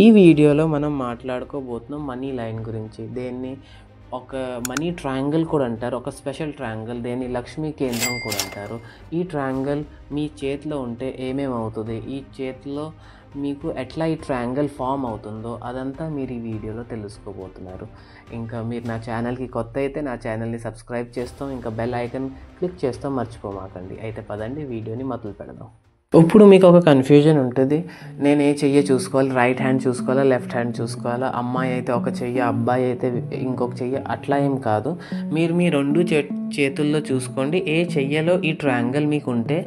ఈ వీడియోలో మనం మాట్లాడుకోబోతున్నాం మనీ లైన్ గురించి. దేన్ని ఒక మనీ ట్రయాంగిల్ కూడా అంటారు. ఒక స్పెషల్ ట్రయాంగిల్, దేన్ని లక్ష్మీ కేంద్రం కూడా అంటారు. ఈ ట్రయాంగిల్ మీ చేతిలో ఉంటే ఏమేమవుతుంది, ఈ చేతిలో మీకు ఎట్లా ఈ ట్రయాంగిల్ ఫామ్ అవుతుందో అదంతా మీరు ఈ వీడియోలో తెలుసుకోబోతున్నారు. ఇంకా మీరు నా ఛానల్కి కొత్త అయితే నా ఛానల్ని సబ్స్క్రైబ్ చేస్తాం, ఇంకా బెల్ ఐకన్ క్లిక్ చేస్తాం మర్చిపోమాకండి. అయితే పదండి వీడియోని మొదలు పెడదాం. ఇప్పుడు మీకు ఒక కన్ఫ్యూజన్ ఉంటుంది, నేను ఏ చెయ్యి చూసుకోవాలి, రైట్ హ్యాండ్ చూసుకోవాలా లెఫ్ట్ హ్యాండ్ చూసుకోవాలా, అమ్మాయి అయితే ఒక చెయ్యి అబ్బాయి అయితే ఇంకొక చెయ్యి, అట్లా ఏం కాదు. మీరు మీ రెండు చేతుల్లో చూసుకోండి. ఏ చెయ్యలో ఈ ట్రయాంగిల్ మీకు ఉంటే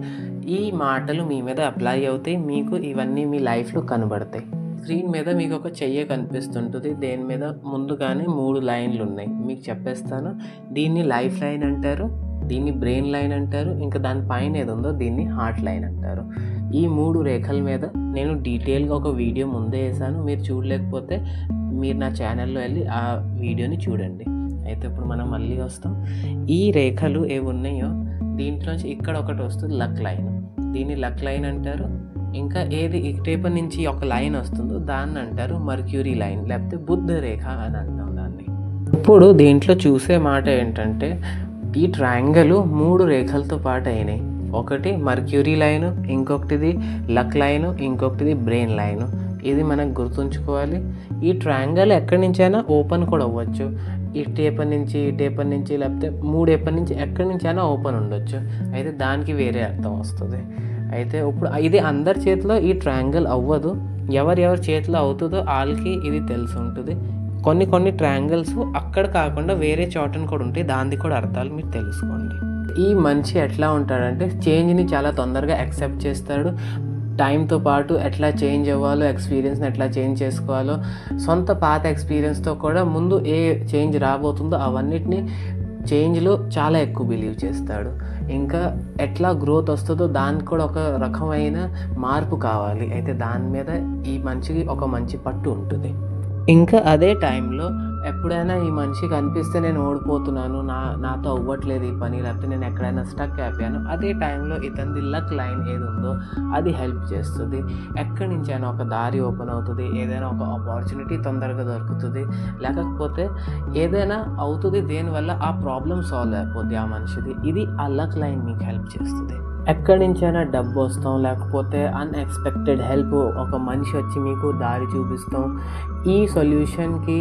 ఈ మాటలు మీ మీద అప్లై అవుతాయి, మీకు ఇవన్నీ మీ లైఫ్లో కనబడతాయి. స్క్రీన్ మీద మీకు ఒక చెయ్యి కనిపిస్తుంటుంది, దేని మీద ముందుగానే 3 లైన్లు ఉన్నాయి. మీకు చెప్పేస్తాను. దీన్ని లైఫ్ లైన్ అంటారు, దీన్ని బ్రెయిన్ లైన్ అంటారు, ఇంకా దానిపైన ఏది ఉందో దీన్ని హార్ట్ లైన్ అంటారు. ఈ 3 రేఖల మీద నేను డీటెయిల్గా ఒక వీడియో ముందే వేసాను. మీరు చూడలేకపోతే మీరు నా ఛానల్లో వెళ్ళి ఆ వీడియోని చూడండి. అయితే ఇప్పుడు మనం మళ్ళీ వస్తాం. ఈ రేఖలు ఏవి ఉన్నాయో దీంట్లోంచి ఇక్కడ ఒకటి వస్తుంది లక్ లైన్, దీన్ని లక్ లైన్ అంటారు. ఇంకా ఏది ఇటువైపు నుంచి ఒక లైన్ వస్తుందో దాన్ని అంటారు మర్క్యూరీ లైన్, లేకపోతే బుద్ధ రేఖ అని అంటాం దాన్ని. ఇప్పుడు దీంట్లో చూసే మాట ఏంటంటే ఈ ట్రయాంగిల్ 3 రేఖలతో పాటు అయినాయి. ఒకటి మర్క్యూరీ లైను, ఇంకొకటిది లక్ లైను, ఇంకొకటిది బ్రెయిన్ లైను. ఇది మనకు గుర్తుంచుకోవాలి. ఈ ట్రయాంగిల్ ఎక్కడి నుంచైనా ఓపెన్ కూడా అవ్వచ్చు, ఈ టేపర్ నుంచి లేకపోతే 3 ఏపర్ నుంచి ఎక్కడి నుంచైనా ఓపెన్ ఉండొచ్చు. అయితే దానికి వేరే అర్థం వస్తుంది. అయితే ఇప్పుడు ఇది అందరి చేతిలో ఈ ట్రయాంగిల్ అవ్వదు, ఎవరెవరి చేతిలో అవుతుందో వాళ్ళకి ఇది తెలిసి ఉంటుంది. కొన్ని ట్రయాంగిల్స్ అక్కడ కాకుండా వేరే చోటను కూడా ఉంటాయి, దాన్ని కూడా అర్థాలు మీరు తెలుసుకోండి. ఈ మనిషి ఎట్లా ఉంటాడంటే చేంజ్ని చాలా తొందరగా యాక్సెప్ట్ చేస్తాడు. టైంతో పాటు ఎట్లా చేంజ్ అవ్వాలో, ఎక్స్పీరియన్స్ని ఎట్లా చేంజ్ చేసుకోవాలో, సొంత పాత ఎక్స్పీరియన్స్తో కూడా ముందు ఏ చేంజ్ రాబోతుందో అవన్నిటిని చేంజ్లో చాలా ఎక్కువ బిలీవ్ చేస్తాడు. ఇంకా ఎట్లా గ్రోత్ వస్తుందో దానికి కూడా ఒక రకమైన మార్పు కావాలి. అయితే దాని మీద ఈ మనిషికి ఒక మంచి పట్టు ఉంటుంది. ఇంకా అదే టైంలో ఎప్పుడైనా ఈ మనిషికి అనిపిస్తే నేను ఓడిపోతున్నాను, నాతో అవ్వట్లేదు ఈ పని, లేకపోతే నేను ఎక్కడైనా స్టక్ అయిపోయాను, అదే టైంలో ఇతని లక్ లైన్ ఏది ఉందో అది హెల్ప్ చేస్తుంది. ఎక్కడి నుంచైనా ఒక దారి ఓపెన్ అవుతుంది, ఏదైనా ఒక ఆపర్చునిటీ తొందరగా దొరుకుతుంది, లేకపోతే ఏదైనా అవుతుంది దేనివల్ల ఆ ప్రాబ్లం సాల్వ్ అయిపోద్ది ఆ మనిషిది. ఇది ఆ లక్ లైన్ మీకు హెల్ప్ చేస్తుంది. ఎక్కడి నుంచైనా డబ్బు వస్తాం, లేకపోతే అన్ఎక్స్పెక్టెడ్ హెల్ప్, ఒక మనిషి వచ్చి మీకు దారి చూపిస్తాం, ఈ సొల్యూషన్కి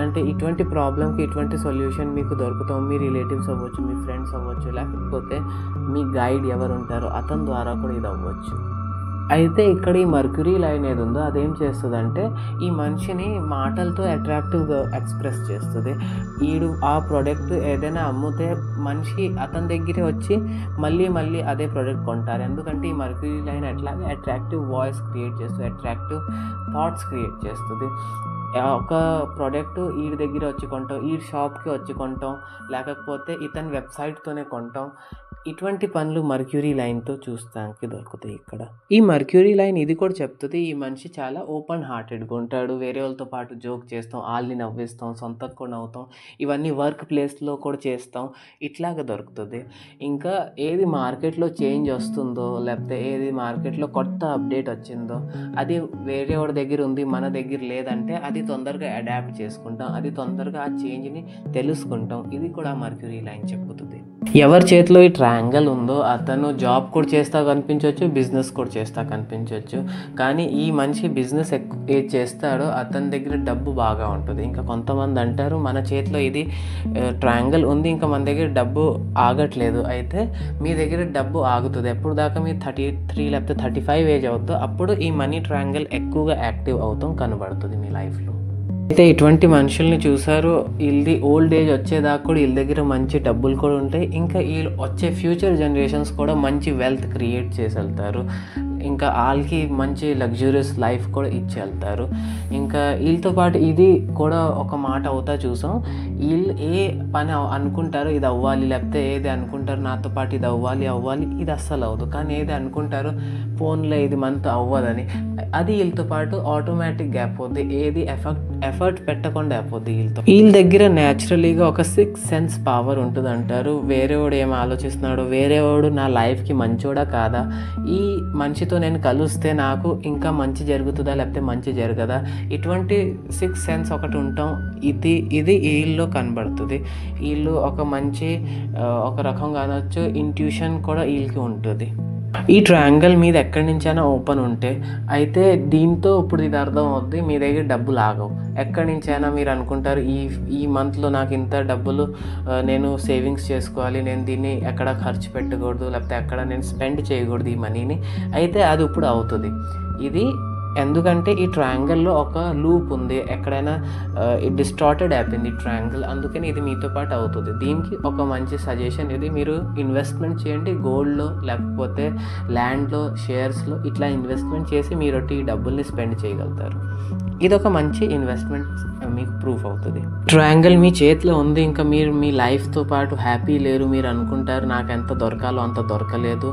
అంటే ఇటువంటి ప్రాబ్లంకి ఇటువంటి సొల్యూషన్ మీకు దొరుకుతాం. మీ రిలేటివ్స్ అవ్వచ్చు, మీ ఫ్రెండ్స్ అవ్వచ్చు, లేకపోతే మీ గైడ్ ఎవరు ఉంటారో అతని ద్వారా కూడా ఇది అవ్వచ్చు. అయితే ఇక్కడ ఈ మర్క్యూరీ లైన్ ఏది ఉందో అదేం చేస్తుందంటే ఈ మనిషిని మాటలతో అట్రాక్టివ్గా ఎక్స్ప్రెస్ చేస్తుంది. వీడు ఆ ప్రోడక్ట్ ఏదైనా అమ్మితే మనిషి అతని దగ్గరే వచ్చి మళ్ళీ అదే ప్రోడక్ట్ కొంటారు. ఎందుకంటే ఈ మర్క్యూరీ లైన్ ఎట్లాగే అట్రాక్టివ్ వాయిస్ క్రియేట్ చేస్తుంది, అట్రాక్టివ్ థాట్స్ క్రియేట్ చేస్తుంది. ఒక ప్రోడక్ట్ వీడి దగ్గర వచ్చి కొంటాం, ఈ షాప్కి వచ్చి కొంటాం, లేకపోతే ఇతని వెబ్సైట్తోనే కొంటాం. ఇటువంటి పనులు మర్క్యూరీ లైన్తో చూస్తానికి దొరుకుతాయి ఇక్కడ. ఈ మర్క్యూరీ లైన్ ఇది కూడా చెప్తుంది ఈ మనిషి చాలా ఓపెన్ హార్టెడ్గా ఉంటాడు, వేరే వాళ్ళతో పాటు జోక్ చేస్తాం, వాళ్ళని నవ్విస్తాం, సొంతకు కూడా నవ్వుతాం, ఇవన్నీ వర్క్ ప్లేస్లో కూడా చేస్తాం, ఇట్లాగా దొరుకుతుంది. ఇంకా ఏది మార్కెట్లో చేంజ్ వస్తుందో, లేకపోతే ఏది మార్కెట్లో కొత్త అప్డేట్ వచ్చిందో అది వేరే వాడి దగ్గర ఉంది మన దగ్గర లేదంటే అది తొందరగా అడాప్ట్ చేసుకుంటాం, అది తొందరగా ఆ చేంజ్ని తెలుసుకుంటాం. ఇది కూడా మర్క్యూరీ లైన్ చెప్పుతుంది. ఎవరి చేతిలో ఈ ట్రయాంగిల్ ఉందో అతను జాబ్ కూడా చేస్తా కనిపించవచ్చు, బిజినెస్ కూడా చేస్తా కనిపించవచ్చు. కానీ ఈ మనిషి బిజినెస్ ఏది చేస్తాడో అతని దగ్గర డబ్బు బాగా ఉంటుంది. ఇంకా కొంతమంది అంటారు మన చేతిలో ఇది ట్రయాంగిల్ ఉంది, ఇంకా మన దగ్గర డబ్బు ఆగట్లేదు. అయితే మీ దగ్గర డబ్బు ఆగుతుంది ఎప్పుడు దాకా మీరు 33 లేకపోతే 35 ఏజ్ అవుతుందో అప్పుడు ఈ మనీ ట్రయాంగిల్ ఎక్కువగా యాక్టివ్ అవుతాం కనబడుతుంది మీ లైఫ్లో. అయితే ఇటువంటి మనుషుల్ని చూసారు, వీళ్ళది ఓల్డ్ ఏజ్ వచ్చేదాకా కూడా వీళ్ళ దగ్గర మంచి డబ్బులు కూడా ఉంటాయి. ఇంకా వీళ్ళు వచ్చే ఫ్యూచర్ జనరేషన్స్ కూడా మంచి వెల్త్ క్రియేట్ చేసి వెళ్తారు. ఇంకా వాళ్ళకి మంచి లగ్జూరియస్ లైఫ్ కూడా ఇచ్చి వెళ్తారు. ఇంకా వీళ్ళతో పాటు ఇది కూడా ఒక మాట అవుతా చూసాం, వీళ్ళు ఏ పని అనుకుంటారో ఇది అవ్వాలి, లేకపోతే ఏది అనుకుంటారు నాతో పాటు ఇది అవ్వాలి ఇది అస్సలు అవ్వదు. కానీ ఏది అనుకుంటారో ఫోన్లో ఇది మనతో అవ్వదని, అది వీళ్ళతో పాటు ఆటోమేటిక్గా అయిపోద్ది. ఏది ఎఫర్ట్ పెట్టకుండా అయిపోద్ది వీళ్ళ దగ్గర న్యాచురలీగా ఒక 6th సెన్స్ పవర్ ఉంటుంది అంటారు. వేరేవాడు ఏం ఆలోచిస్తున్నాడు, వేరేవాడు నా లైఫ్కి మంచోడా కాదా, ఈ మనిషితో నేను కలిస్తే నాకు ఇంకా మంచి జరుగుతుందా లేకపోతే మంచి జరగదా, ఇటువంటి 6th సెన్స్ ఒకటి ఉంటాం. ఇది వీళ్ళలో కనబడుతుంది. వీళ్ళు ఒక మంచి ఒక రకంగా అనొచ్చు ఇంట్యూషన్ కూడా వీళ్ళకి ఉంటుంది. ఈ ట్రయాంగిల్ మీద ఎక్కడి నుంచైనా ఓపెన్ ఉంటే అయితే దీంతో ఇప్పుడు ఇది అర్థం అవుద్ది, మీ దగ్గర డబ్బులు ఆగవు. ఎక్కడి నుంచైనా మీరు అనుకుంటారు ఈ మంత్లో నాకు ఇంత డబ్బులు నేను సేవింగ్స్ చేసుకోవాలి, నేను దీన్ని ఎక్కడ ఖర్చు పెట్టకూడదు, లేకపోతే ఎక్కడ నేను స్పెండ్ చేయకూడదు ఈ మనీని, అయితే అది ఇప్పుడు అవుతుంది. ఇది ఎందుకంటే ఈ ట్రయాంగిల్లో ఒక లూప్ ఉంది, ఎక్కడైనా డిస్టార్టెడ్ అయిపోయింది ఈ ట్రయాంగిల్, అందుకని ఇది మీతో పాటు అవుతుంది. దీనికి ఒక మంచి సజెషన్ ఇది, మీరు ఇన్వెస్ట్మెంట్ చేయండి గోల్డ్లో, లేకపోతే ల్యాండ్లో, షేర్స్లో, ఇట్లా ఇన్వెస్ట్మెంట్ చేసి మీరు ఈ డబ్బుల్ని స్పెండ్ చేయగలుగుతారు. ఇది ఒక మంచి ఇన్వెస్ట్మెంట్ మీకు ప్రూఫ్ అవుతుంది. ట్రయాంగిల్ మీ చేతిలో ఉంది, ఇంకా మీరు మీ లైఫ్తో పాటు హ్యాపీ లేరు, మీరు అనుకుంటారు నాకు ఎంత దొరకాలో అంత దొరకలేదు,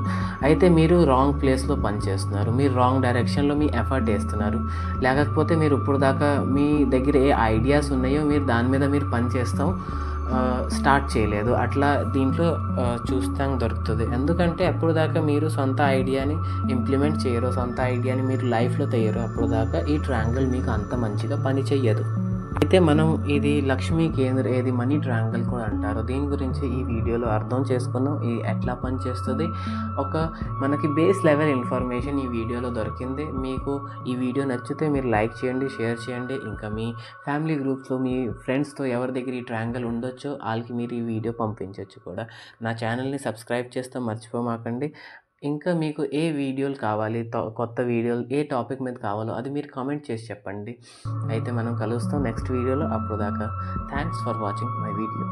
అయితే మీరు రాంగ్ ప్లేస్లో పనిచేస్తున్నారు, మీరు రాంగ్ డైరెక్షన్లో మీ ఎఫర్ట్ వేస్తున్నారు, లేకపోతే మీరు ఇప్పుడు దాకా మీ దగ్గర ఏ ఐడియాస్ ఉన్నాయో మీరు దాని మీద మీరు పని చేస్తాం స్టార్ట్ చేయలేదు, అట్లా దీంట్లో చూస్తాం దొరుకుతుంది. ఎందుకంటే అప్పుడు దాకా మీరు సొంత ఐడియాని ఇంప్లిమెంట్ చేయరు, సొంత ఐడియాని మీరు లైఫ్లో తెయ్యరు, అప్పుడు దాకా ఈ ట్రయాంగిల్ మీకు అంత మంచిగా పని చెయ్యదు. అయితే మనం ఇది లక్ష్మీ కేంద్ర, ఏది మనీ ట్రయాంగిల్ కూడా అంటారు. దీని గురించి ఈ వీడియోలో అర్థం చేసుకున్నాం, ఇది ఎట్లా పని చేస్తుంది. ఒక మనకి బేస్ లెవెల్ ఇన్ఫర్మేషన్ ఈ వీడియోలో దొరికింది. మీకు ఈ వీడియో నచ్చితే మీరు లైక్ చేయండి, షేర్ చేయండి, ఇంకా మీ ఫ్యామిలీ గ్రూప్స్లో మీ ఫ్రెండ్స్తో ఎవరి దగ్గర ఈ ట్రయాంగిల్ ఉండొచ్చో వాళ్ళకి మీరు ఈ వీడియో పంపించవచ్చు కూడా. నా ఛానల్ని సబ్స్క్రైబ్ చేస్తే మర్చిపోమాకండి. ఇంకా మీకు ఏ వీడియోలు కావాలి, కొత్త వీడియోలు ఏ టాపిక్ మీద కావాలో అది మీరు కామెంట్ చేసి చెప్పండి. అయితే మనం కలుస్తాం నెక్స్ట్ వీడియోలో. అప్పుడు దాకా thanks for watching my video.